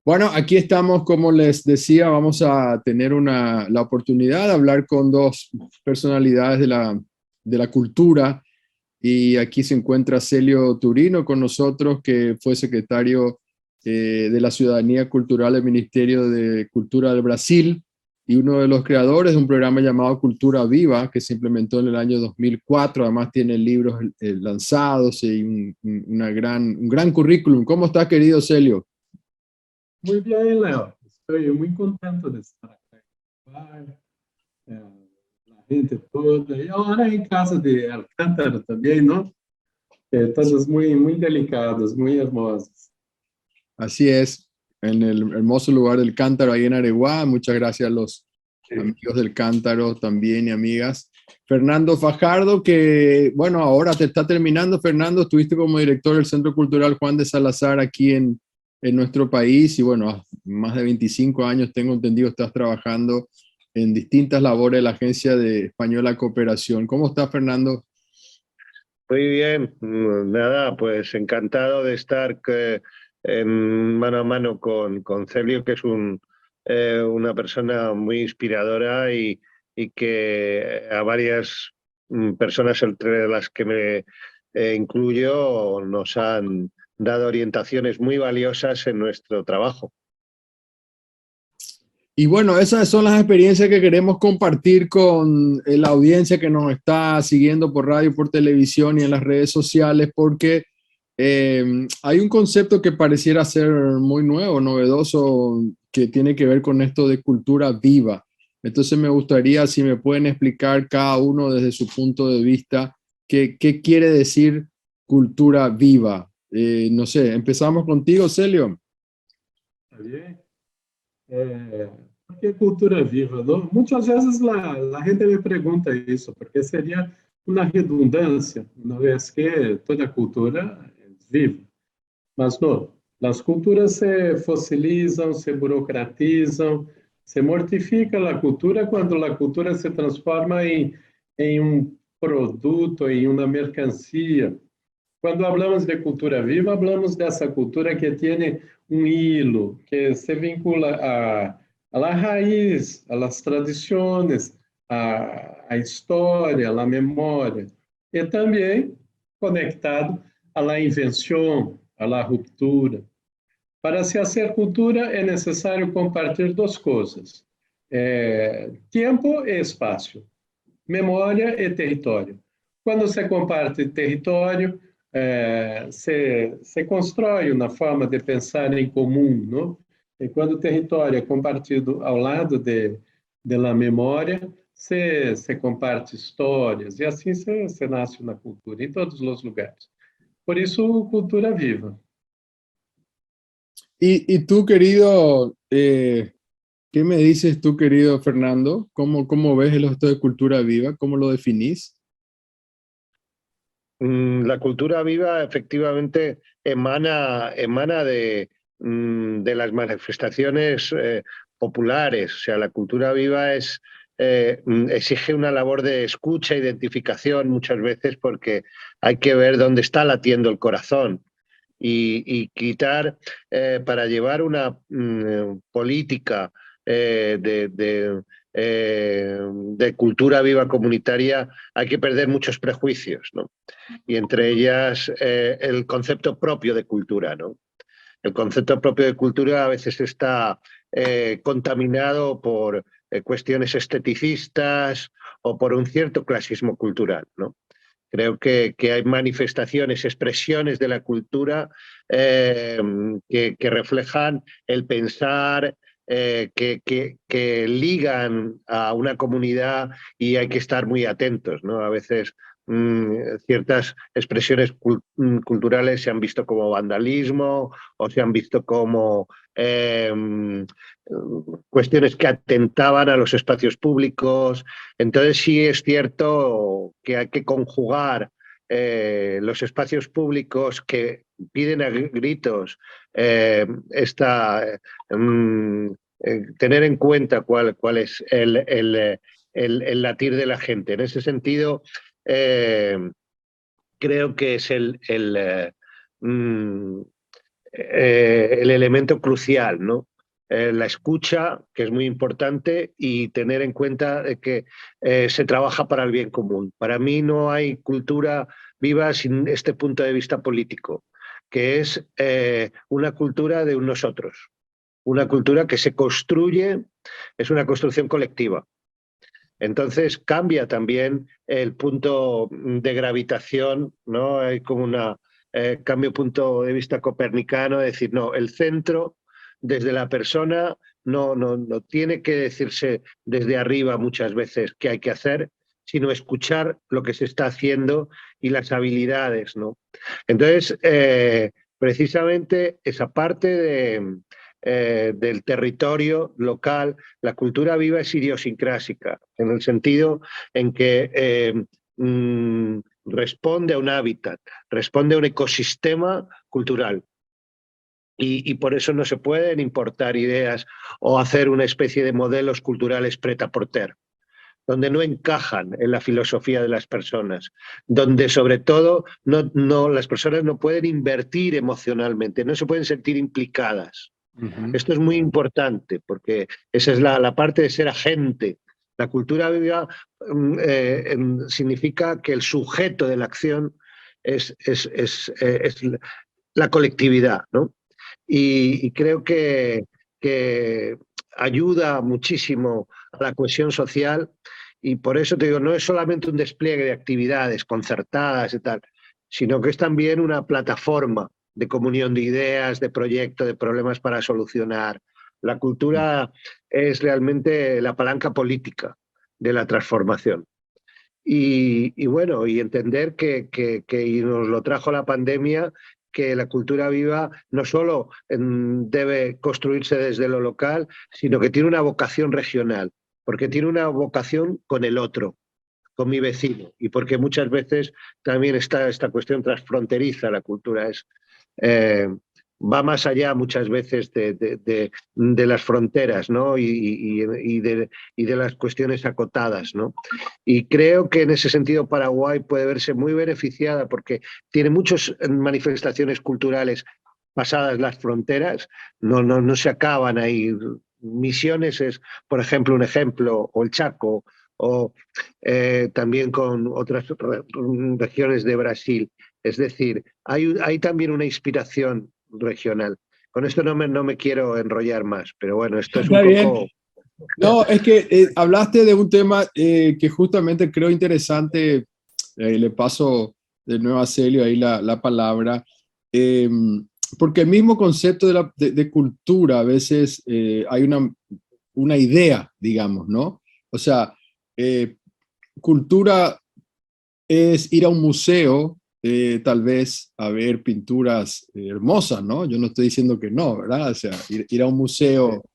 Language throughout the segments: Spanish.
Bueno, aquí estamos, como les decía, vamos a tener la oportunidad de hablar con dos personalidades de la cultura y aquí se encuentra Celio Turino con nosotros, que fue secretario de la Ciudadanía Cultural del Ministerio de Cultura del Brasil y uno de los creadores de un programa llamado Cultura Viva que se implementó en el año 2004. Además tiene libros lanzados y un gran currículum. ¿Cómo estás, querido Celio? Muy bien, Leo. Estoy muy contento de estar acá en Uruguay, la gente toda. Y ahora en casa de Alcántara también, ¿no? Todas muy, muy delicadas, muy hermosas. Así es, en el hermoso lugar del Cántaro, ahí en Areguá. Muchas gracias a los Sí. amigos del Cántaro también y amigas. Fernando Fajardo, que bueno, ahora te está terminando, Fernando, estuviste como director del Centro Cultural Juan de Salazar aquí en nuestro país y bueno, más de 25 años tengo entendido, estás trabajando en distintas labores de la Agencia de Española Cooperación. ¿Cómo estás, Fernando? Muy bien, nada, pues encantado de estar en mano a mano con Celio, que es una persona muy inspiradora y que a varias personas, entre las que me incluyo, nos han dado orientaciones muy valiosas en nuestro trabajo. Y bueno, esas son las experiencias que queremos compartir con la audiencia que nos está siguiendo por radio, por televisión y en las redes sociales, porque hay un concepto que pareciera ser muy nuevo, novedoso, que tiene que ver con esto de cultura viva. Entonces me gustaría si me pueden explicar cada uno desde su punto de vista qué quiere decir cultura viva. No sé, empezamos contigo, Celio. ¿Está bien? ¿Por qué cultura viva? ¿No? Muchas veces la gente me pregunta eso, porque sería una redundancia, una vez que toda cultura es viva. Mas não, as culturas se fossilizam, se burocratizam, se mortifica a cultura quando a cultura se transforma em um produto, em uma mercancia. Quando falamos de cultura viva, falamos dessa cultura que tem um hilo, que se vincula a la raiz, a las tradições, a história, a memória, e também conectado à la invenção, à la ruptura. Para se fazer cultura é necessário compartilhar duas coisas: tempo e espaço, memória e território. Quando se comparte território, se constrói uma forma de pensar em comum, não? E quando o território é compartido ao lado de la memória, se comparte histórias, e assim se nasce uma cultura em todos os lugares. Por isso, cultura viva. Y tú, querido, ¿qué me dices tú, querido Fernando? ¿Cómo ves el esto de cultura viva? ¿Cómo lo definís? La cultura viva efectivamente emana de las manifestaciones populares. O sea, la cultura viva exige una labor de escucha, identificación muchas veces, porque hay que ver dónde está latiendo el corazón y quitar, para llevar una política de cultura viva comunitaria, hay que perder muchos prejuicios, ¿no? Y entre ellas el concepto propio de cultura, ¿no? El concepto propio de cultura a veces está contaminado por cuestiones esteticistas o por un cierto clasismo cultural, ¿no? Creo que hay manifestaciones, expresiones de la cultura que reflejan el pensar, que ligan a una comunidad y hay que estar muy atentos, ¿no? A veces ciertas expresiones culturales se han visto como vandalismo o se han visto como cuestiones que atentaban a los espacios públicos. Entonces sí es cierto que hay que conjugar los espacios públicos que piden a gritos tener en cuenta cuál es el latir de la gente. En ese sentido, creo que es mm, el elemento crucial, ¿no? La escucha, que es muy importante, y tener en cuenta que se trabaja para el bien común. Para mí no hay cultura viva sin este punto de vista político, que es una cultura de un nosotros, una cultura que se construye, es una construcción colectiva. Entonces cambia también el punto de gravitación, ¿no? Hay como una cambio punto de vista copernicano, es decir, no, el centro desde la persona no tiene que decirse desde arriba muchas veces qué hay que hacer, sino escuchar lo que se está haciendo y las habilidades, ¿no? Entonces, precisamente esa parte del territorio local, la cultura viva es idiosincrásica, en el sentido en que responde a un hábitat, responde a un ecosistema cultural. Y por eso no se pueden importar ideas o hacer una especie de modelos culturales prêt-à-porter, donde no encajan en la filosofía de las personas, donde sobre todo las personas no pueden invertir emocionalmente, no se pueden sentir implicadas. Esto es muy importante porque esa es la parte de ser agente. La cultura viva significa que el sujeto de la acción es la colectividad, ¿no? Y creo que ayuda muchísimo a la cohesión social, y por eso te digo, no es solamente un despliegue de actividades concertadas y tal, sino que es también una plataforma de comunión de ideas, de proyectos, de problemas para solucionar. La cultura es realmente la palanca política de la transformación. Y bueno, y entender y nos lo trajo la pandemia, que la cultura viva no solo debe construirse desde lo local, sino que tiene una vocación regional, porque tiene una vocación con el otro, con mi vecino, y porque muchas veces también está esta cuestión transfronteriza. La cultura eh, va más allá muchas veces de las fronteras, ¿no? Y de las cuestiones acotadas, ¿no? Y creo que en ese sentido Paraguay puede verse muy beneficiada porque tiene muchas manifestaciones culturales pasadas las fronteras, no se acaban ahí. Misiones es, por ejemplo, un ejemplo, o el Chaco, o también con otras regiones de Brasil. Es decir, hay también una inspiración regional. Con esto no me quiero enrollar más, pero bueno, esto es un Está bien. poco... No, es que hablaste de un tema que justamente creo interesante. Le paso de nuevo a Celio ahí la palabra. eh, Porque el mismo concepto de cultura, a veces hay una idea, digamos, ¿no? O sea, eh, cultura es ir a un museo, tal vez a ver pinturas hermosas, ¿no? Yo no estoy diciendo que no, ¿verdad? O sea, ir a un museo,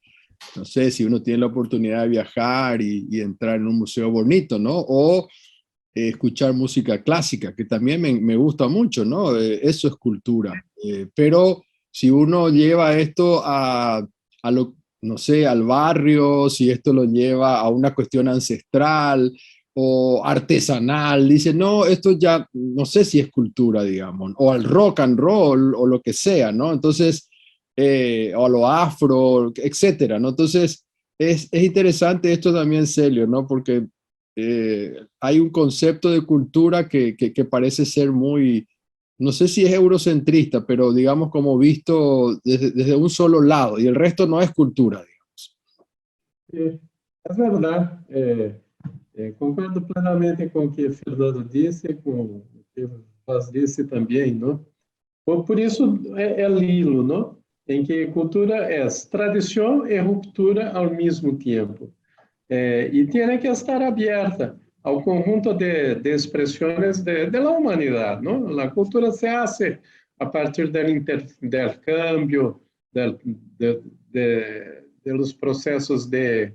no sé, si uno tiene la oportunidad de viajar y entrar en un museo bonito, ¿no? O escuchar música clásica, que también me gusta mucho, ¿no? Eso es cultura. Pero si uno lleva esto no sé, al barrio, si esto lo lleva a una cuestión ancestral o artesanal, dice, no, esto ya no sé si es cultura, digamos, o al rock and roll o lo que sea, ¿no? Entonces, o a lo afro, etcétera, ¿no? Entonces, es interesante esto también, Celio, ¿no? Porque hay un concepto de cultura que parece ser muy, no sé si es eurocentrista, pero digamos como visto desde un solo lado y el resto no es cultura, digamos. É, é verdade. Concordo plenamente com o que Fernando disse, com o que Vaz disse também, não? Por isso é Lilo, não? Em que cultura é tradição e ruptura ao mesmo tempo. Y tiene que estar abierta al conjunto de expresiones de la humanidad, ¿no? La cultura se hace a partir del intercambio, del, de los procesos de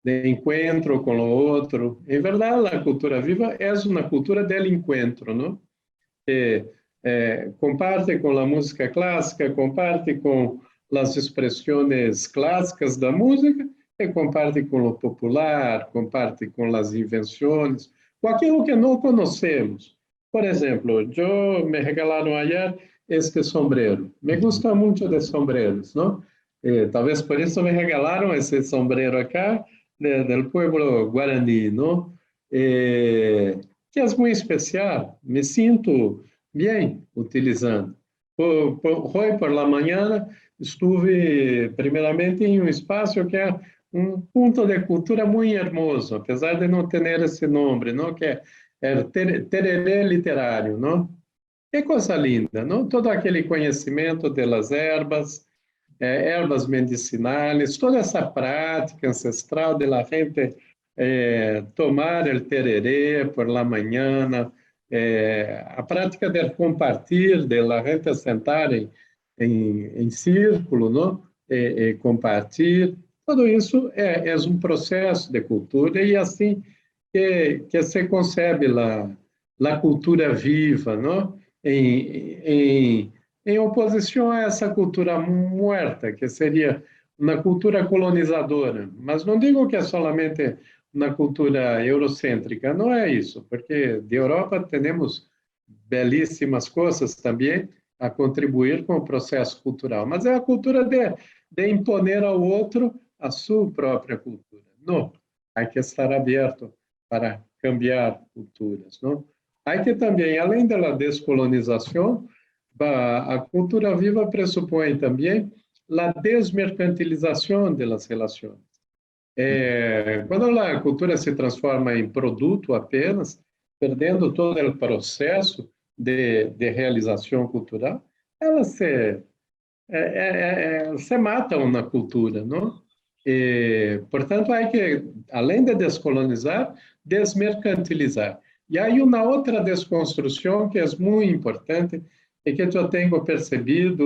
encuentro con lo otro. En verdad, la cultura viva es una cultura del encuentro, ¿no? Comparte con la música clásica, comparte con las expresiones clássicas da música, e comparte com o popular, comparte com as invenções, com aquilo que não conhecemos. Por exemplo, eu me regalaram ayer este sombrero. Me gusta mucho de sombreros, ¿no? Talvez por isso me regalaram esse sombrero acá, del pueblo guaraní, ¿no? Que é muito especial, me sinto bem utilizando. Hoje por la manhã estuve primeiramente em um espaço que é um ponto de cultura muito hermoso, apesar de não ter esse nome, não? Que é Tereré Literário, não? Que coisa linda, não? Todo aquele conhecimento das ervas, ervas medicinais, toda essa prática ancestral de la gente tomar el tereré por la mañana, a prática de compartilhar, de la gente sentar em círculo, não? Compartilhar, tudo isso é um processo de cultura e assim que se concebe a cultura viva, não? Em oposição a essa cultura morta, que seria uma cultura colonizadora. Mas não digo que é solamente uma cultura eurocêntrica, não é isso, porque de Europa temos belíssimas coisas também a contribuir com o processo cultural, mas é a cultura de imponer ao outro a sua própria cultura. Não, há que estar aberto para cambiar culturas, não? Há que também, além da descolonização, a cultura viva pressupõe também a desmercantilização das relações. Quando a cultura se transforma em produto apenas, perdendo todo o processo de realização cultural, ela se matam na cultura, não? Portanto, há que, além de descolonizar, desmercantilizar. E aí uma outra desconstrução que é muito importante e que eu tenho percebido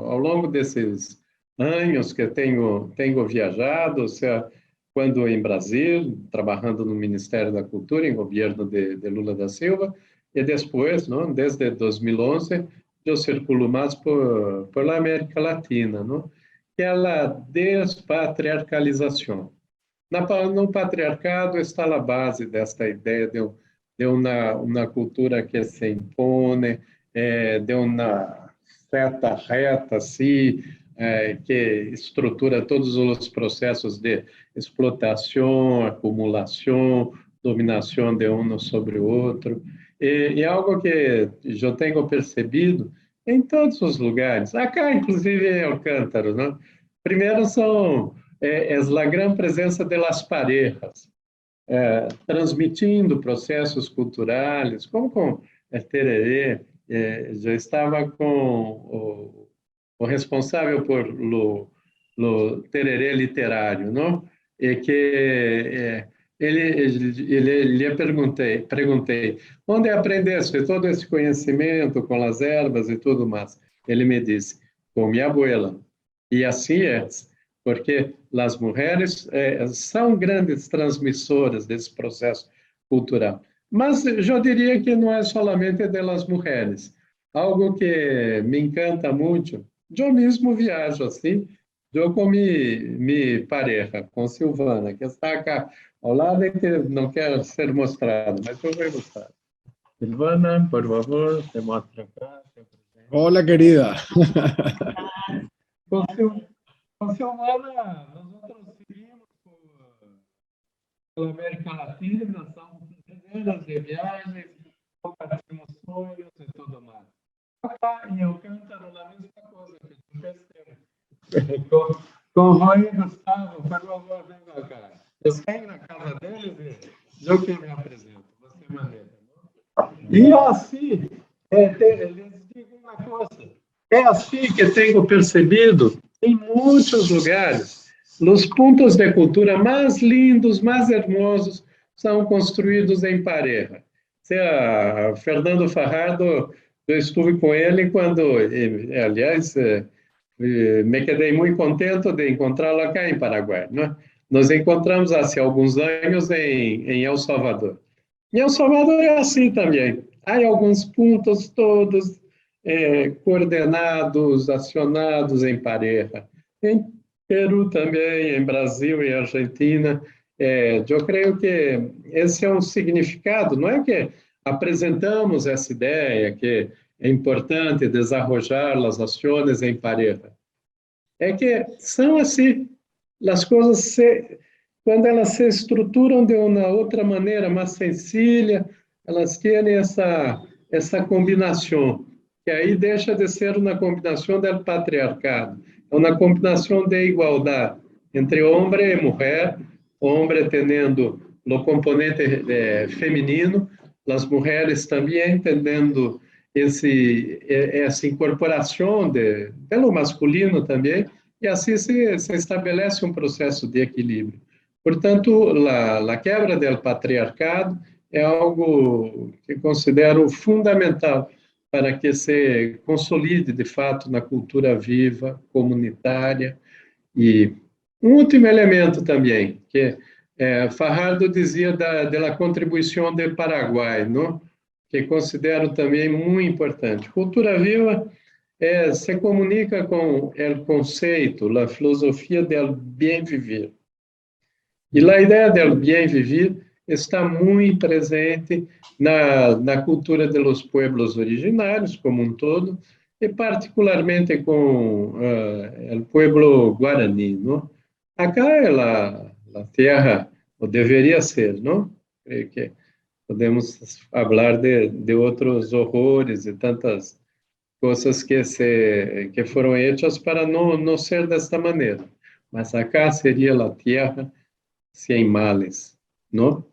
ao longo desses anos que tenho viajado, ou seja, quando em Brasil, trabalhando no Ministério da Cultura, em governo de Lula da Silva, e depois, não, desde 2011, eu circulo mais por a América Latina, não? Que é a despatriarcalização. No patriarcado está a base desta ideia de uma cultura que se impõe, de uma certa reta, assim, que estrutura todos os processos de explotação, acumulação, dominação de um sobre o outro. E algo que eu tenho percebido em todos os lugares, acá inclusive em Alcântara, não? Primeiro é a grande presença das parejas, transmitindo processos culturais, como com o tereré. Eu estava com o responsável por lo tereré literário, não? E que lhe perguntei, onde aprendeste todo esse conhecimento com as ervas e tudo mais? Ele me disse, com minha abuela. E assim é, porque as mulheres são grandes transmissoras desse processo cultural. Mas eu diria que não é solamente das mulheres. Algo que me encanta muito, eu mesmo viajo assim, eu com minha pareja, com Silvana, que está aqui ao lado e que não quer ser mostrado, mas eu vou mostrar. Silvana, por favor, te mostro acá. Hola, querida. Com Silvana, nós seguimos pela América Latina, são dezenas de viagens, compartilhamos sonhos e tudo mais. Acá em Alcântara, a mesma coisa que tu fez com o Roy e Gustavo, por favor, venha cá. Eu venho na casa deles e eu que me apresento, você maneira. E assim, eles digam uma coisa, é assim que tenho percebido em muitos lugares, os pontos de cultura mais lindos, mais hermosos, são construídos em pareja. Fernando Fajardo, eu estive com ele quando, aliás, me quedei muito contente de encontrá-lo aqui em Paraguai, né? Nos encontramos há alguns anos em El Salvador. Em El Salvador é assim também. Há alguns pontos todos coordenados, acionados em pareja. Em Peru também, em Brasil e Argentina. Eu creio que esse é um significado, não é que apresentamos essa ideia que é importante desarrollar as ações em pareja. É que são assim, as coisas quando elas se estruturam de uma outra maneira, mais sencilla, elas têm essa combinação, que aí deixa de ser uma combinação do patriarcado, é uma combinação de igualdade entre homem e mulher, homem tendo o componente feminino, as mulheres também tendo essa incorporação pelo masculino também, e assim se estabelece um processo de equilíbrio. Portanto, a quebra do patriarcado é algo que considero fundamental para que se consolide, de fato, na cultura viva, comunitária. E um último elemento também, que Fajardo dizia da contribuição do Paraguai, não? Que considero também muito importante. Cultura viva se comunica com o conceito, a filosofia do bem viver. E a ideia do bem viver está muito presente na cultura dos pueblos originários como um todo, e particularmente com o pueblo guarani, não? Acá é a terra, ou deveria ser, não? Creio que podemos falar de outros horrores e tantas coisas que foram hechas para não ser desta maneira. Mas acá seria a terra sem males, não?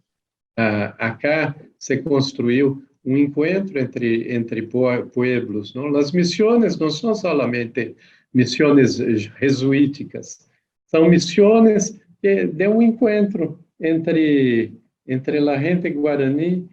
Acá se construiu um encontro entre pueblos, não? As missões não são somente missões jesuíticas, são missões de um encontro entre a gente guarani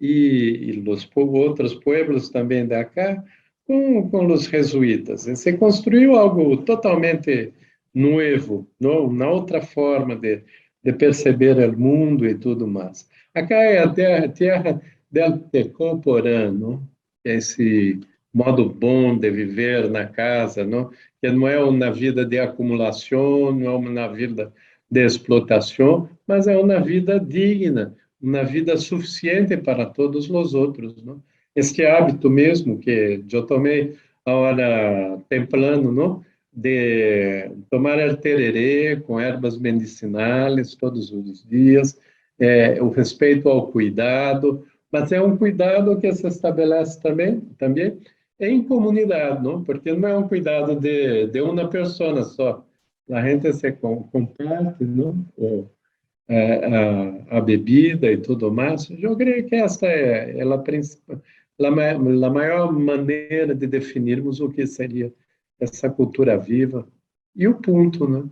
e os outros pueblos também de acá com os jesuítas. E se construiu algo totalmente novo, não? Uma outra forma de perceber o mundo e tudo mais. Acá é a terra del Tecoporã, não? Esse modo bom de viver na casa, não? Que não é uma vida de acumulação, não é uma vida de explotação, mas é uma vida digna, uma vida suficiente para todos os outros, não? Este hábito mesmo que eu tomei agora templando, não? De tomar el tererê com ervas medicinais todos os dias, o respeito ao cuidado, mas é um cuidado que se estabelece também em comunidade, não? Porque não é um cuidado de uma pessoa só. A gente se comparte, não? A bebida e tudo mais. Eu creio que essa é a maior maneira de definirmos o que seria essa cultura viva. E o ponto, né?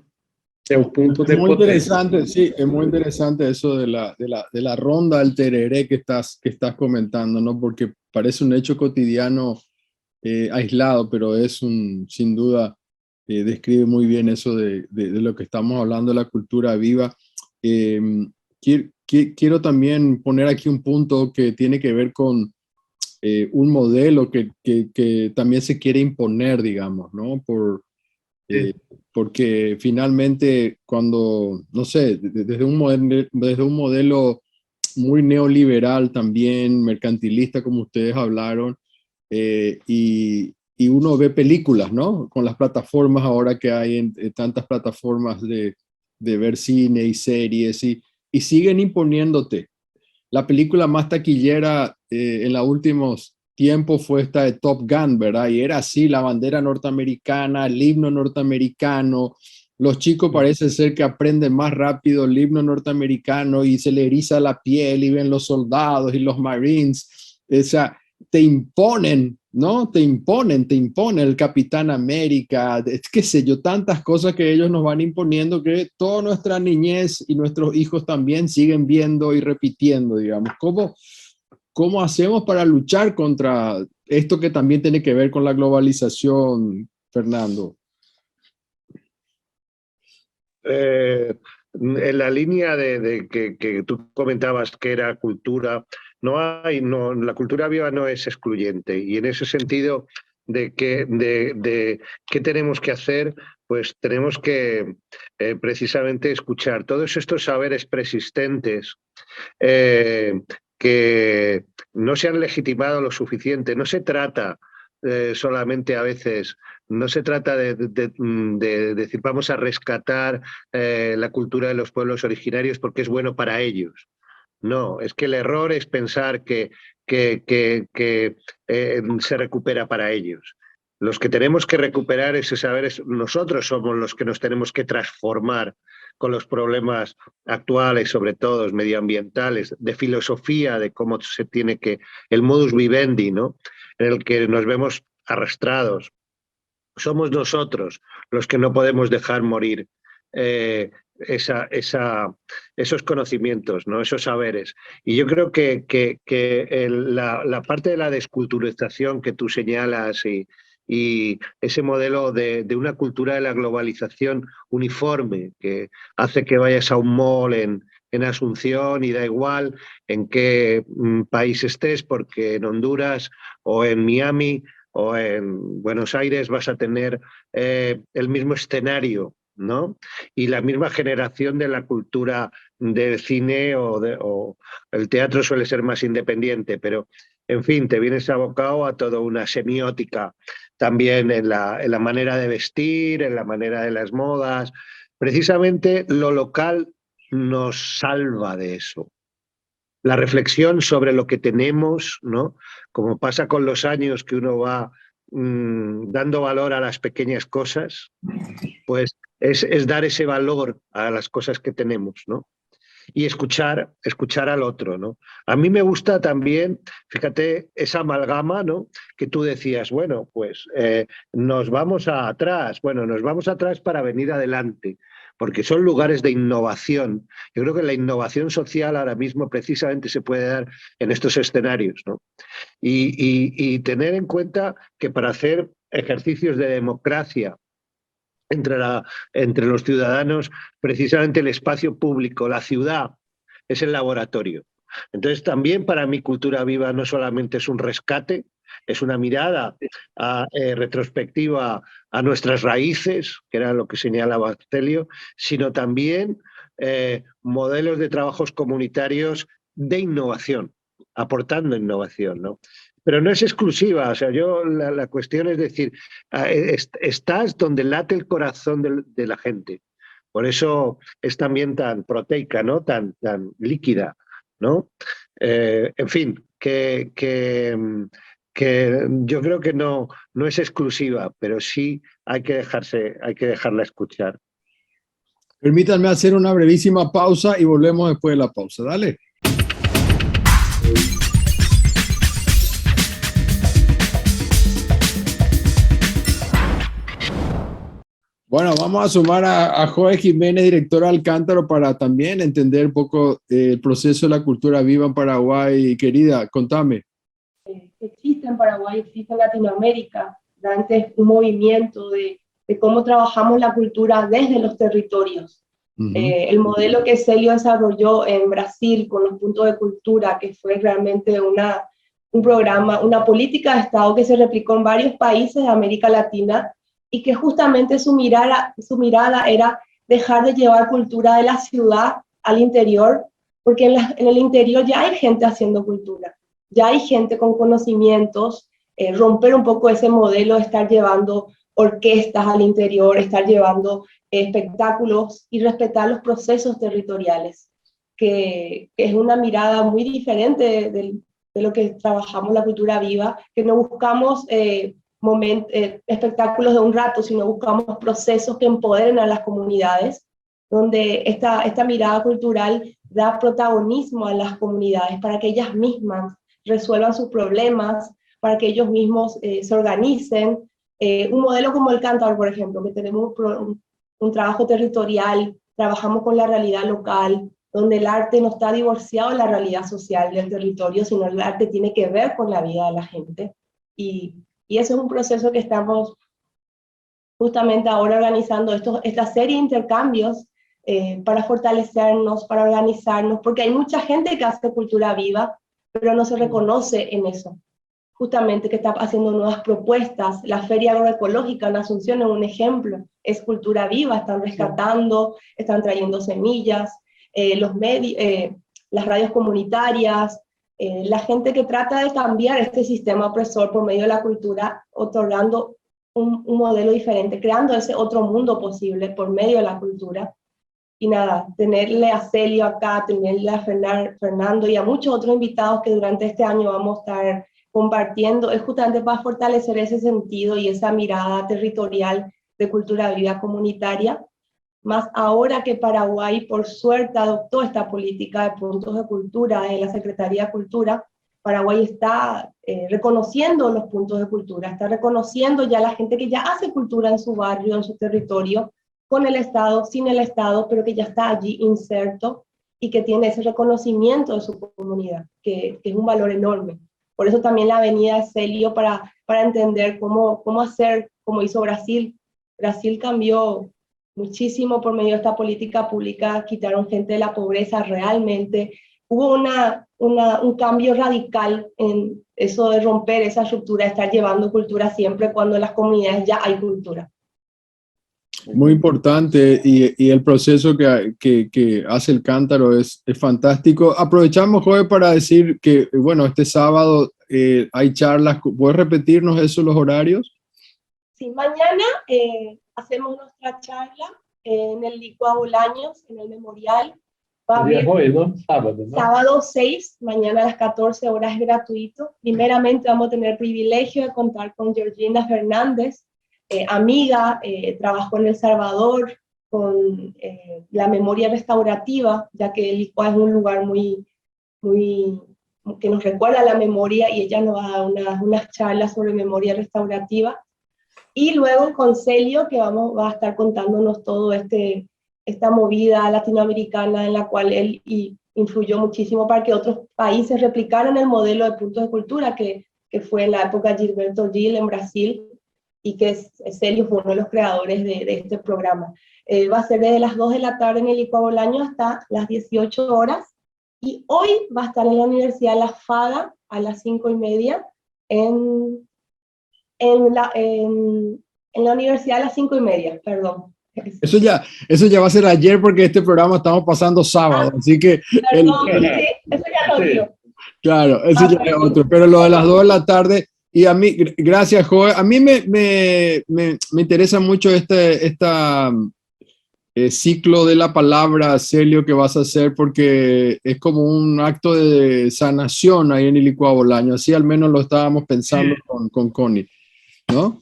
É o ponto de Muy potência. interesante, sí, es muy interesante eso de la ronda del tereré que estás comentando, ¿no? Porque parece un hecho cotidiano aislado, pero es sin duda, describe muy bien eso de lo que estamos hablando, de la cultura viva. Eh, quiero también poner aquí un punto que tiene que ver con un modelo que también se quiere imponer, digamos, ¿no? Porque finalmente cuando, no sé, desde un modelo muy neoliberal también, mercantilista, como ustedes hablaron, y uno ve películas, ¿no? Con las plataformas ahora que hay tantas plataformas de ver cine y series, y siguen imponiéndote. La película más taquillera en los últimos tiempos fue esta de Top Gun, ¿verdad? Y era así, la bandera norteamericana, el himno norteamericano. Los chicos parece ser que aprenden más rápido el himno norteamericano y se le eriza la piel y ven los soldados y los Marines. O sea, te imponen, ¿no? Te impone el Capitán América, qué sé yo, tantas cosas que ellos nos van imponiendo que toda nuestra niñez y nuestros hijos también siguen viendo y repitiendo, digamos. ¿Cómo hacemos para luchar contra esto que también tiene que ver con la globalización, Fernando? En la línea de que tú comentabas que era cultura, la cultura viva no es excluyente, y en ese sentido de qué tenemos que hacer, pues tenemos que precisamente escuchar todos estos saberes persistentes que no se han legitimado lo suficiente. No se trata solamente a veces, no se trata de decir vamos a rescatar la cultura de los pueblos originarios porque es bueno para ellos. No, es que el error es pensar que se recupera para ellos. Los que tenemos que recuperar ese saber, nosotros somos los que nos tenemos que transformar con los problemas actuales, sobre todo medioambientales, de filosofía, de cómo se tiene que, el modus vivendi, ¿no? En el que nos vemos arrastrados. Somos nosotros los que no podemos dejar morir esos conocimientos, ¿no? Esos saberes. Y yo creo que la parte de la desculturización que tú señalas y ese modelo de una cultura de la globalización uniforme que hace que vayas a un mall en Asunción y da igual en qué país estés, porque en Honduras o en Miami o en Buenos Aires vas a tener el mismo escenario, ¿no? Y la misma generación de la cultura del cine o el teatro suele ser más independiente, pero en fin, te vienes abocado a toda una semiótica también en la manera de vestir, en la manera de las modas. Precisamente lo local nos salva de eso. La reflexión sobre lo que tenemos, ¿no? Como pasa con los años que uno va dando valor a las pequeñas cosas, pues es dar ese valor a las cosas que tenemos, ¿no? Y escuchar al otro, ¿no? A mí me gusta también, fíjate, esa amalgama, ¿no? Que tú decías, bueno, pues nos vamos atrás, bueno, nos vamos atrás para venir adelante, porque son lugares de innovación. Yo creo que la innovación social ahora mismo precisamente se puede dar en estos escenarios, ¿no? Y tener en cuenta que para hacer ejercicios de democracia entre los ciudadanos, precisamente el espacio público, la ciudad, es el laboratorio. Entonces también para mí Cultura Viva no solamente es un rescate, es una mirada retrospectiva a nuestras raíces, que era lo que señalaba Celio, sino también modelos de trabajos comunitarios de innovación, aportando innovación, ¿no? Pero no es exclusiva, o sea, la cuestión es decir, estás donde late el corazón de la gente. Por eso es también tan proteica, ¿no? Tan líquida, ¿no? En fin, que yo creo que no es exclusiva, pero sí hay que dejarla escuchar. Permítanme hacer una brevísima pausa y volvemos después de la pausa. Dale. Bueno, vamos a sumar a Joe Jiménez, directora Alcántaro, para también entender un poco el proceso de la cultura viva en Paraguay. Querida, contame. Existe en Paraguay, existe en Latinoamérica, antes un movimiento de cómo trabajamos la cultura desde los territorios. El modelo que Celio desarrolló en Brasil con los puntos de cultura, que fue realmente un programa, una política de Estado que se replicó en varios países de América Latina, y que justamente su mirada era dejar de llevar cultura de la ciudad al interior, porque en el interior ya hay gente haciendo cultura, ya hay gente con conocimientos, romper un poco ese modelo de estar llevando orquestas al interior, estar llevando espectáculos y respetar los procesos territoriales, que es una mirada muy diferente de lo que trabajamos la cultura viva, que no buscamos espectáculos de un rato, sino buscamos procesos que empoderen a las comunidades, donde esta mirada cultural da protagonismo a las comunidades para que ellas mismas resuelvan sus problemas, para que ellos mismos se organicen. Un modelo como el Cántaro, por ejemplo, que tenemos un trabajo territorial, trabajamos con la realidad local, donde el arte no está divorciado de la realidad social del territorio, sino el arte tiene que ver con la vida de la gente. Y eso es un proceso que estamos justamente ahora organizando, esta serie de intercambios para fortalecernos, para organizarnos, porque hay mucha gente que hace cultura viva, pero no se reconoce en eso. Justamente que está haciendo nuevas propuestas. La Feria Agroecológica en Asunción es un ejemplo, es cultura viva, están rescatando, están trayendo semillas, las radios comunitarias, la gente que trata de cambiar este sistema opresor por medio de la cultura, otorgando un modelo diferente, creando ese otro mundo posible por medio de la cultura. Y nada, tenerle a Celio acá, tenerle a Fernando y a muchos otros invitados que durante este año vamos a estar compartiendo, es justamente para fortalecer ese sentido y esa mirada territorial de cultura viva comunitaria. Más ahora que Paraguay, por suerte, adoptó esta política de puntos de cultura de la Secretaría de Cultura, Paraguay está reconociendo los puntos de cultura, está reconociendo ya la gente que ya hace cultura en su barrio, en su territorio, con el Estado, sin el Estado, pero que ya está allí inserto y que tiene ese reconocimiento de su comunidad, que es un valor enorme. Por eso también la venida de Celio para entender cómo hacer, como hizo Brasil. Brasil cambió muchísimo por medio de esta política pública, quitaron gente de la pobreza realmente. Hubo un cambio radical en eso de romper esa estructura, de estar llevando cultura siempre cuando en las comunidades ya hay cultura. Muy importante y el proceso que hace el cántaro es fantástico. Aprovechamos, Joe, para decir que, bueno, este sábado hay charlas. ¿Puedes repetirnos eso, los horarios? Sí, mañana hacemos nuestra charla en el Licua Bolaños, en el Memorial. Va a abrir Hoy, ¿no? Sábado, ¿no? Sábado 6, mañana a las 14 horas es gratuito. Primeramente vamos a tener el privilegio de contar con Georgina Fernández, amiga, trabajó en El Salvador con la memoria restaurativa, ya que el Licua es un lugar muy que nos recuerda la memoria, y ella nos va a dar unas charlas sobre memoria restaurativa. Y luego con Celio, que va a estar contándonos todo esta movida latinoamericana en la cual él influyó muchísimo para que otros países replicaran el modelo de puntos de cultura que fue en la época de Gilberto Gil en Brasil, y que Celio fue uno de los creadores de este programa. Va a ser desde las 2 de la tarde en el Licua Bolaño hasta las 18 horas, y hoy va a estar en la Universidad La Fada a las 5:30, en la universidad a las 5:30, perdón. Eso ya va a ser ayer, porque este programa estamos pasando sábado, así que... Perdón, sí, eso ya lo dio. Claro, eso ya es otro, pero lo de las 2 de la tarde, y a mí, gracias, Joe, a mí me interesa mucho este ciclo de la palabra, Celio, que vas a hacer, porque es como un acto de sanación ahí en el Licua Bolaño, así al menos lo estábamos pensando con Connie, ¿no?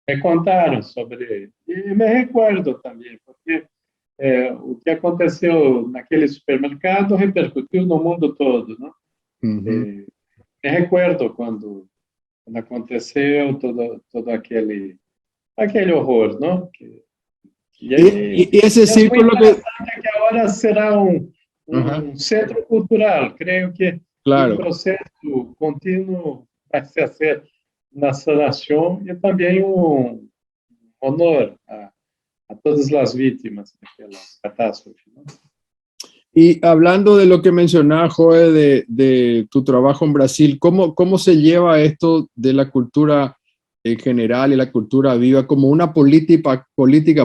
Me contaram sobre ele. E me recordo também, porque o que aconteceu naquele supermercado repercutiu no mundo todo, não? Uhum. Me recordo quando aconteceu todo aquele horror, não? E esse círculo que agora será um centro cultural. Creio que claro. o processo contínuo vai se fazer na sanação, e também um honor a todas as vítimas daquela catástrofe, ¿no? Y hablando de lo que mencionaba, Joe, de tu trabajo en Brasil, ¿cómo se lleva esto de la cultura en general y la cultura viva como una política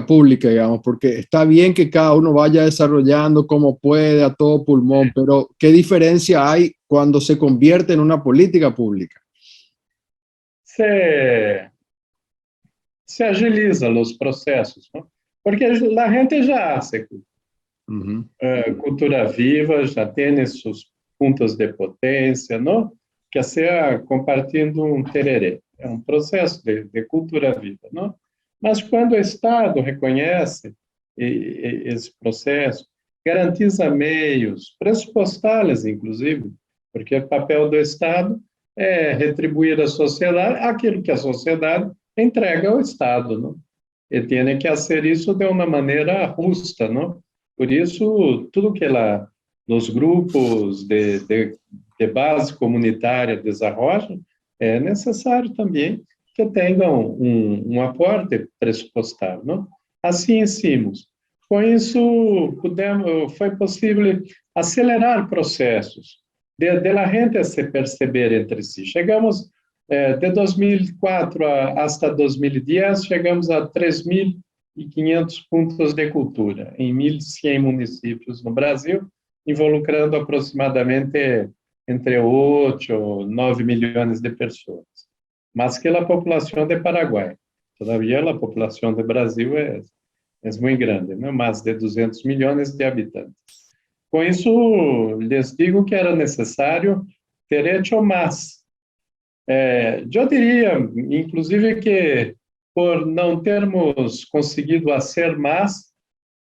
pública, digamos? Porque está bien que cada uno vaya desarrollando como puede a todo pulmón, pero ¿qué diferencia hay cuando se convierte en una política pública? Se agiliza os processos, não? Porque a gente já hace cultura viva, já tem seus pontos de potência, não? Que seja compartilhando um tererê. É um processo de cultura viva, não? Mas quando o Estado reconhece esse processo, garantiza meios pressupostais, inclusive, porque o papel do Estado é retribuir à sociedade aquilo que a sociedade entrega ao Estado, não? E tem que fazer isso de uma maneira justa, não? Por isso, tudo que os grupos de base comunitária desenvolvem, é necessário também que tenham um aporte pressupostal, não? Assim hicimos. Com isso, foi possível acelerar processos de a gente se perceber entre si. Chegamos, de 2004 até 2010, chegamos a 3.500 pontos de cultura em 1.100 municípios no Brasil, involucrando aproximadamente entre 8 ou 9 milhões de pessoas, mais que a população de Paraguai. Todavia, a população do Brasil é muito grande, né? Mais de 200 milhões de habitantes. Com isso, lhes digo que era necessário ter hecho mais. Eu diria, inclusive, que por não termos conseguido fazer mais,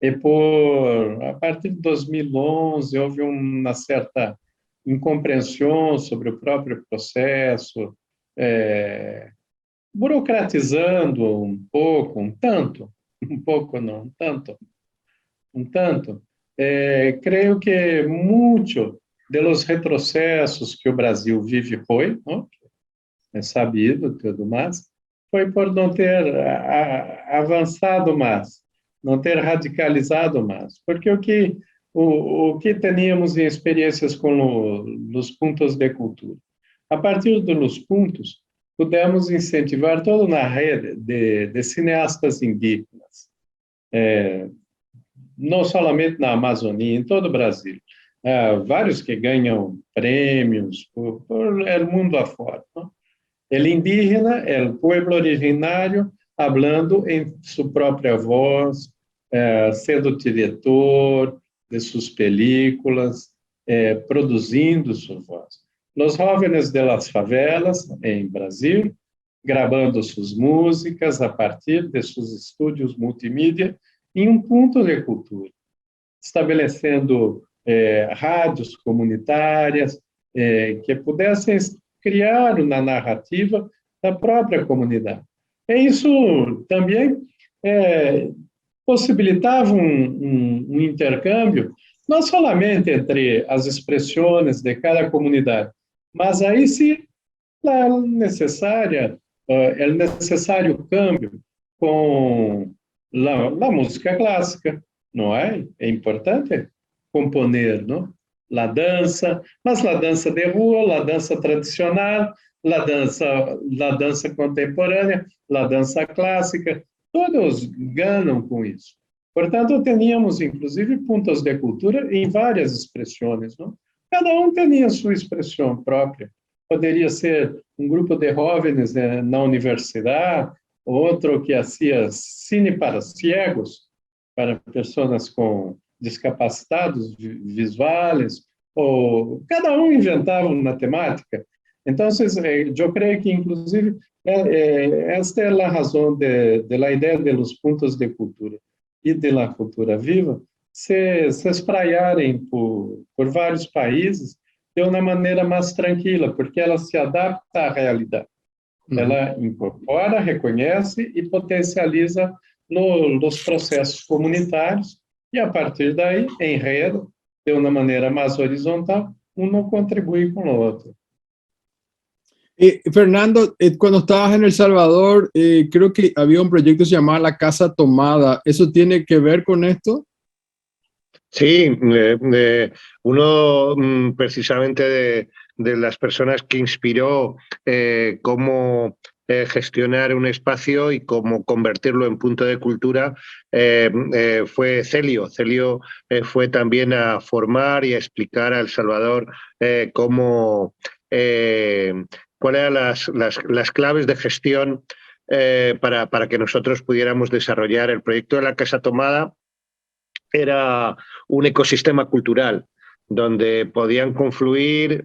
e a partir de 2011, houve uma certa incompreensão sobre o próprio processo, burocratizando um pouco, um pouco não, um tanto. Creio que muito dos retrocessos que o Brasil vive foi, não? É sabido, tudo mais, foi por não ter avançado mais, não ter radicalizado mais, porque o que teníamos em experiências com os pontos de cultura. A partir dos pontos, pudemos incentivar toda uma rede de cineastas indígenas, não somente na Amazônia, em todo o Brasil. Vários que ganham prêmios por o mundo afora. Não? El indígena, el pueblo originario, hablando em sua própria voz, sendo diretor de suas películas, produzindo sua voz. Os jovens de las favelas, em Brasil, gravando suas músicas a partir de seus estúdios multimídia em um ponto de cultura, estabelecendo rádios comunitárias que pudessem criar uma narrativa da própria comunidade. E isso também possibilitava um intercâmbio, não somente entre as expressões de cada comunidade, mas aí sim é necessário câmbio com a música clássica, não é? É importante componer, não? A dança, mas a dança de rua, a dança tradicional, a dança contemporânea, a dança clássica, todos ganham com isso. Portanto, teníamos, inclusive, pontos de cultura em várias expressões, não? Cada um tinha sua expressão própria. Poderia ser um grupo de jovens na universidade, outro que fazia cine para cegos, para pessoas com discapacitados visuais, ou cada um inventava uma temática. Então, eu creio que, inclusive, esta é a razão da ideia dos pontos de cultura e da cultura viva se espraiarem por vários países de uma maneira mais tranquila, porque ela se adapta à realidade. Ela incorpora, reconhece e potencializa nos processos comunitários e, a partir daí, enreda de uma maneira mais horizontal, um contribui com o outro. Fernando, cuando estabas en El Salvador, creo que había un proyecto que se llamaba La Casa Tomada. ¿Eso tiene que ver con esto? Sí, uno precisamente de las personas que inspiró cómo gestionar un espacio y cómo convertirlo en punto de cultura fue Celio. Celio fue también a formar y a explicar a El Salvador cuáles eran las claves de gestión para que nosotros pudiéramos desarrollar el proyecto de la Casa Tomada. Era un ecosistema cultural donde podían confluir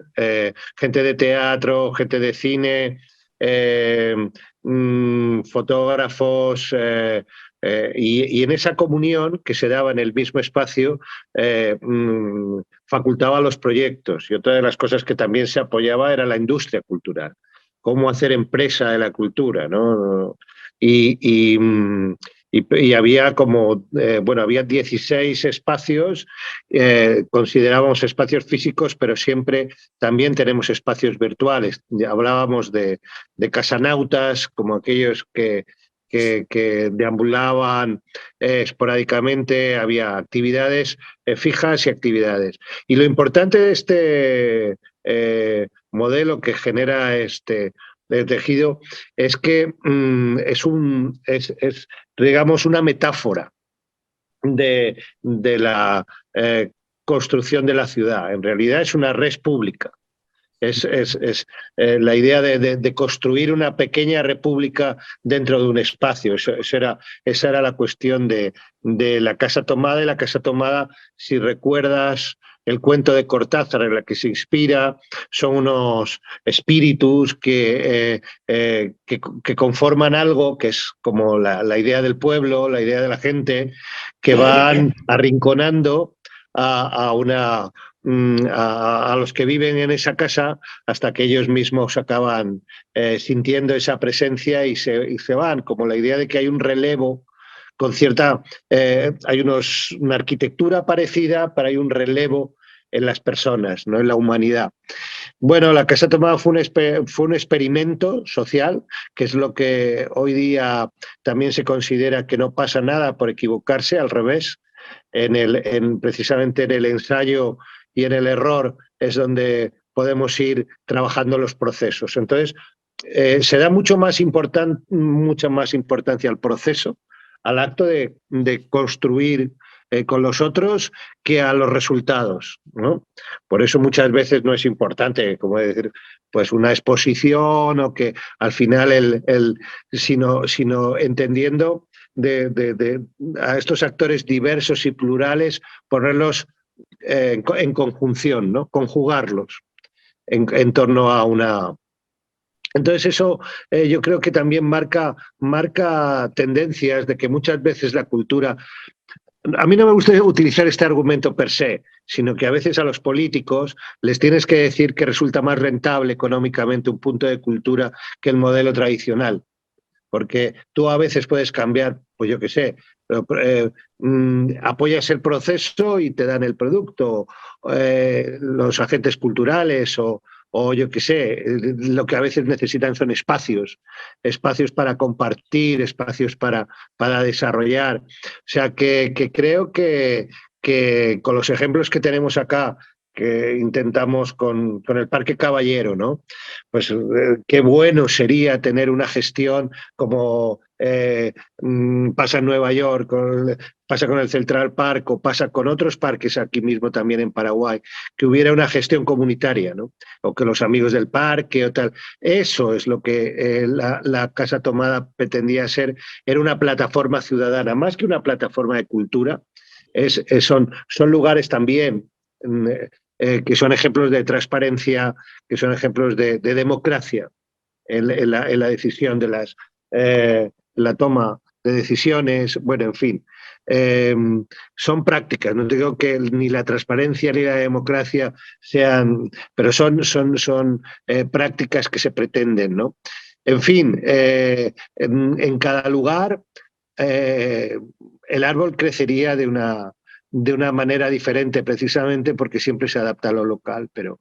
gente de teatro, gente de cine, fotógrafos, y en esa comunión que se daba en el mismo espacio facultaba los proyectos. Y otra de las cosas que también se apoyaba era la industria cultural, cómo hacer empresa de la cultura, ¿no? Y había había 16 espacios, considerábamos espacios físicos, pero siempre también tenemos espacios virtuales. Hablábamos de casanautas, como aquellos que deambulaban esporádicamente, había actividades fijas y actividades. Y lo importante de este modelo que genera este tejido es que es digamos, una metáfora de la construcción de la ciudad. En realidad es una res pública. la idea de construir una pequeña república dentro de un espacio. Esa era la cuestión de la Casa Tomada. Y la Casa Tomada, si recuerdas el cuento de Cortázar en la que se inspira, son unos espíritus que conforman algo que es como la idea del pueblo, la idea de la gente, que van arrinconando a los que viven en esa casa hasta que ellos mismos acaban sintiendo esa presencia y se van, como la idea de que hay un relevo con cierta... hay una arquitectura parecida, pero hay un relevo en las personas, no en la humanidad. Bueno, la Casa Tomada fue un experimento social, que es lo que hoy día también se considera que no pasa nada por equivocarse, al revés. Precisamente en el ensayo y en el error es donde podemos ir trabajando los procesos. Entonces, se da mucha más importancia al proceso, al acto de construir con los otros, que a los resultados, ¿no? Por eso muchas veces no es importante, como decir, pues una exposición, o que al final sino entendiendo a estos actores diversos y plurales, ponerlos en conjunción, ¿no? Conjugarlos en torno a una... Entonces eso yo creo que también marca tendencias de que muchas veces la cultura... A mí no me gusta utilizar este argumento per se, sino que a veces a los políticos les tienes que decir que resulta más rentable económicamente un punto de cultura que el modelo tradicional. Porque tú a veces puedes cambiar, pues yo qué sé, apoyas el proceso y te dan el producto, los agentes culturales o yo qué sé, lo que a veces necesitan son espacios para compartir, espacios para desarrollar. O sea, que creo que con los ejemplos que tenemos acá, que intentamos con el Parque Caballero, ¿no? Pues qué bueno sería tener una gestión como pasa en Nueva York, pasa con el Central Park, o pasa con otros parques aquí mismo también en Paraguay, que hubiera una gestión comunitaria, ¿no? O que los amigos del parque o tal. Eso es lo que la Casa Tomada pretendía ser. Era una plataforma ciudadana, más que una plataforma de cultura. Son lugares también que son ejemplos de transparencia, que son ejemplos de democracia en la decisión de la toma de decisiones, bueno, en fin. Son prácticas, no digo que ni la transparencia ni la democracia sean, pero son prácticas que se pretenden, ¿no? En fin, en cada lugar el árbol crecería de una manera diferente, precisamente porque siempre se adapta a lo local, pero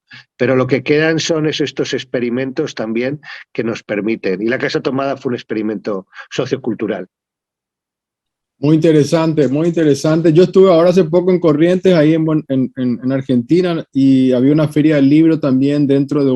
lo que quedan son estos experimentos también que nos permiten. Y la Casa Tomada fue un experimento sociocultural. Muy interesante, muy interesante. Yo estuve ahora hace poco en Corrientes, ahí en Argentina, y había una feria del libro también dentro de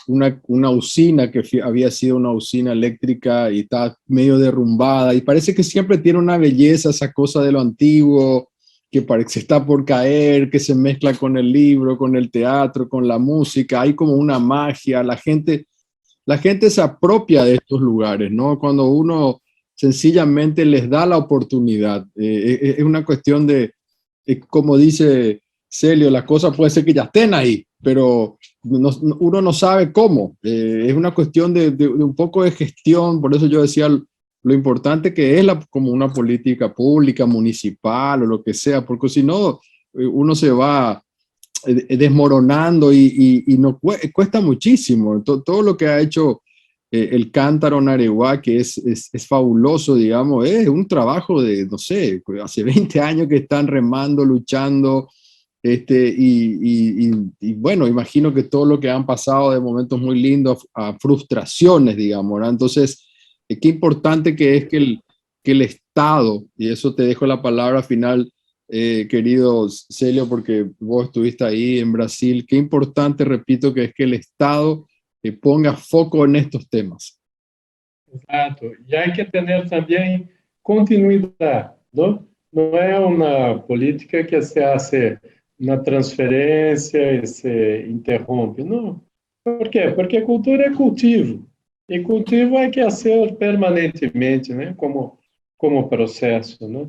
una usina que había sido una usina eléctrica y está medio derrumbada, y parece que siempre tiene una belleza esa cosa de lo antiguo, que parece que está por caer, que se mezcla con el libro, con el teatro, con la música. Hay como una magia, la gente se apropia de estos lugares, ¿no? Cuando uno sencillamente les da la oportunidad. Es una cuestión de, como dice Celio, las cosas puede ser que ya estén ahí, pero uno no sabe cómo. Es una cuestión de un poco de gestión. Por eso yo decía lo importante que es como una política pública, municipal o lo que sea, porque si no, uno se va desmoronando y no cuesta muchísimo. Todo lo que ha hecho el Cántaro en Areguá, que es fabuloso, digamos, es un trabajo de, no sé, hace 20 años que están remando, luchando, y bueno, imagino que todo lo que han pasado de momentos muy lindos a frustraciones, digamos, ¿no? Entonces, qué importante que es que el Estado, y eso te dejo la palabra final, querido Celio, porque vos estuviste ahí en Brasil, qué importante, repito, que es que el Estado ponga foco en estos temas. Exato. E há que ter também continuidade, não? Não é uma política que se hace uma transferência e se interrompe. Não. Por quê? Porque cultura é cultivo. E cultivo é que ser permanentemente, né? Como processo, né?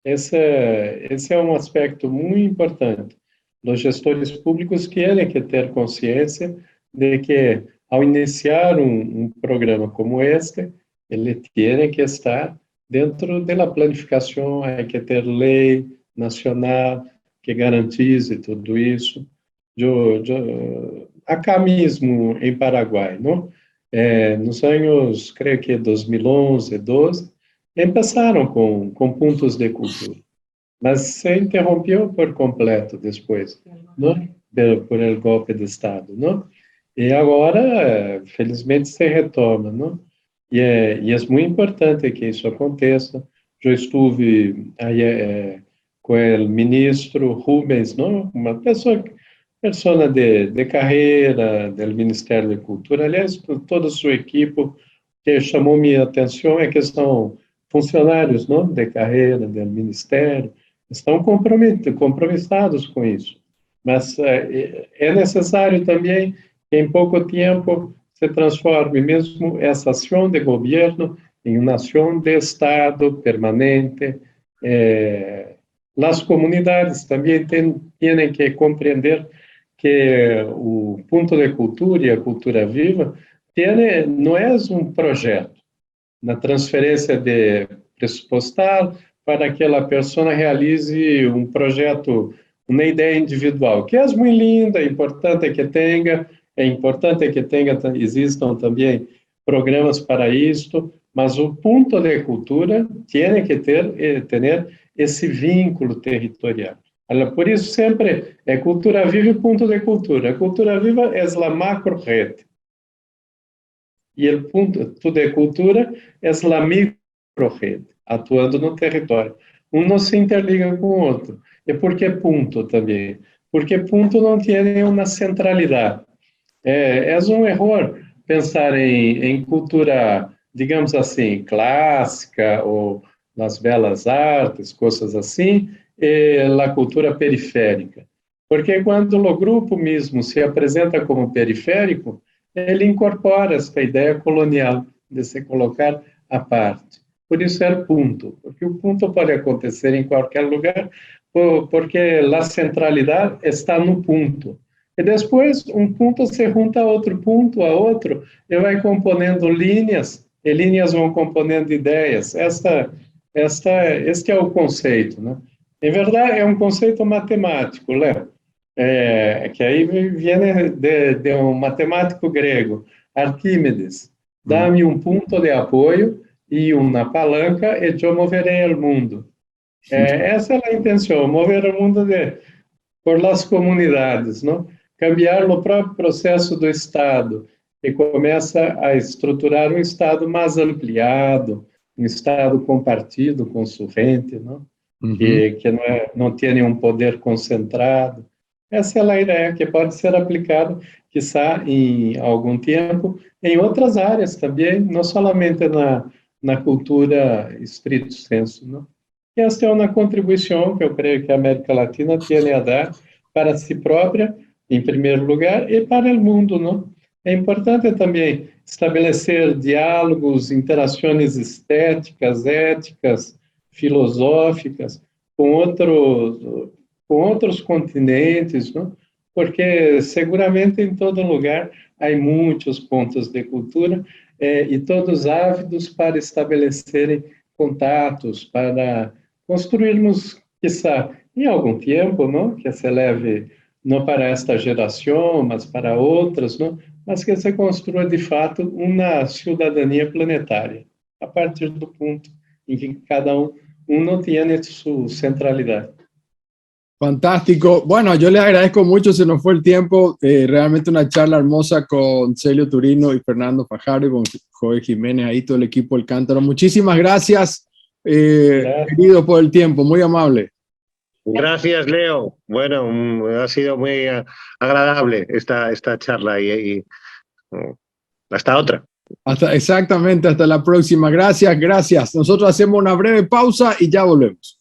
Esse é um aspecto muito importante. Os gestores públicos têm que ter consciência de que, ao iniciar um programa como este, ele tem que estar dentro da planificação, há que ter lei nacional que garantize tudo isso. Acá mesmo em Paraguai, não? Nos anos, creio que 2011, 12, começaram com pontos de cultura, mas se interrompeu por completo depois, não? Por el golpe de Estado, não? E agora, felizmente, se retoma, não? E é muito importante que isso aconteça. Eu estive aí com o ministro Rubens, não? Uma pessoa de carreira do Ministério da Cultura, aliás, toda a sua equipe, que chamou minha atenção é que são funcionários, não, de carreira do Ministério, estão compromissados com isso. Mas é necessário também que em pouco tempo se transforme mesmo essa ação de governo em uma ação de Estado permanente. As comunidades também têm que compreender que o ponto de cultura e a cultura viva não é um projeto na transferência de pressupostal para que aquela pessoa realize um projeto, uma ideia individual, que é muito linda, é importante que existam também programas para isto, mas o ponto de cultura tem que ter esse vínculo territorial. Por isso, sempre é cultura viva e ponto de cultura. A cultura viva é a macro-rede. E o ponto de cultura é a micro-rede, atuando no território. Um não se interliga com o outro. E por que ponto também? Porque ponto não tem uma centralidade. É um erro pensar em cultura, digamos assim, clássica ou nas belas artes, coisas assim, a cultura periférica. Porque quando o grupo mesmo se apresenta como periférico, ele incorpora essa ideia colonial de se colocar à parte. Por isso é ponto, porque o ponto pode acontecer em qualquer lugar, porque a centralidade está no ponto. E depois um ponto se junta a outro ponto, e vai componendo linhas, e linhas vão componendo ideias. Este é o conceito, né? Em verdade, é um conceito matemático, Léo, que aí vem de um matemático grego, Arquímedes. Dá-me um ponto de apoio e uma palanca e eu moverei o mundo. Essa é a intenção, mover o mundo por las comunidades, não? Cambiar o próprio processo do Estado, que começa a estruturar um Estado mais ampliado, um Estado compartido, consulente, não? Que não tem nenhum poder concentrado. Essa é a ideia que pode ser aplicada, quizá, em algum tempo, em outras áreas também, não somente na cultura estrito sensu, não? E essa é uma contribuição que eu creio que a América Latina tem a dar para si própria, em primeiro lugar, e para o mundo, não? É importante também estabelecer diálogos, interações estéticas, éticas, filosóficas com outros continentes, não? Porque seguramente em todo lugar há muitos pontos de cultura e todos ávidos para estabelecerem contatos, para construirmos, quizá, em algum tempo, não? Que se leve não para esta geração, mas para outras, não? Mas que se construa, de fato, uma cidadania planetária, a partir do ponto em que cada uno tiene su centralidad. Fantástico. Bueno, yo les agradezco mucho, se nos fue el tiempo. Realmente una charla hermosa con Celio Turino y Fernando Fajardo y con Joe Jiménez, ahí todo el equipo del Cántaro. Muchísimas gracias, querido, por el tiempo, muy amable. Gracias, Leo. Bueno, ha sido muy agradable esta charla y hasta otra. Exactamente, hasta la próxima. Gracias. Nosotros hacemos una breve pausa y ya volvemos.